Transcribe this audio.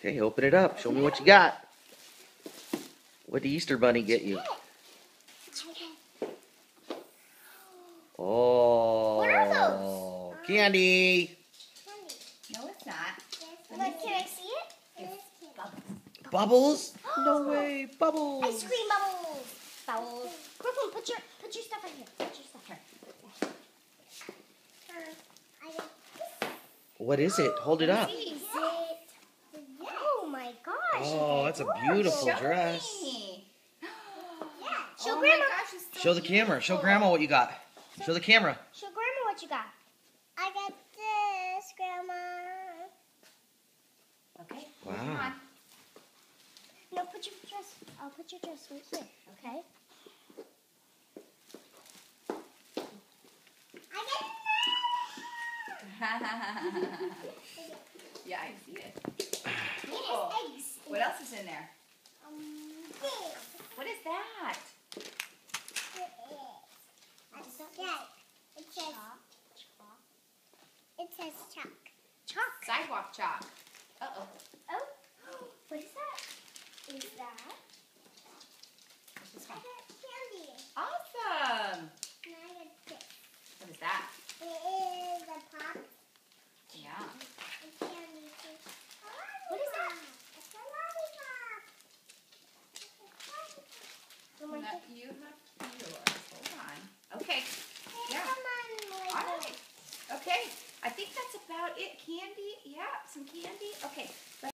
Okay, open it up. Show me what you got. What did the Easter Bunny get you? Oh, what are those? Candy. No, it's not. Look, can I see it? It's bubbles. Bubbles? No way, bubbles. Ice cream bubbles. Bubbles. Brooklyn, put your stuff right here. Put your stuff here. What is it? Hold it up. Is it? Oh my gosh. Oh, that's a beautiful Show dress. me. Show Oh Grandma. my gosh, it's so Show the camera. Show beautiful. Grandma what you got. Show the camera. Show Grandma what you got. I got this, Grandma. Okay. Wow. Come on. No, put your dress. I'll put your dress right here. Okay. Yeah, I see it. It Cool. has eggs. What else is in there? This. What is that? It says chalk. It says chalk. Chalk. Sidewalk chalk. Uh-oh. Oh, what is that? Is that? What's this I one? got candy. Awesome. And I got this. What is that? It is a pop. Yeah.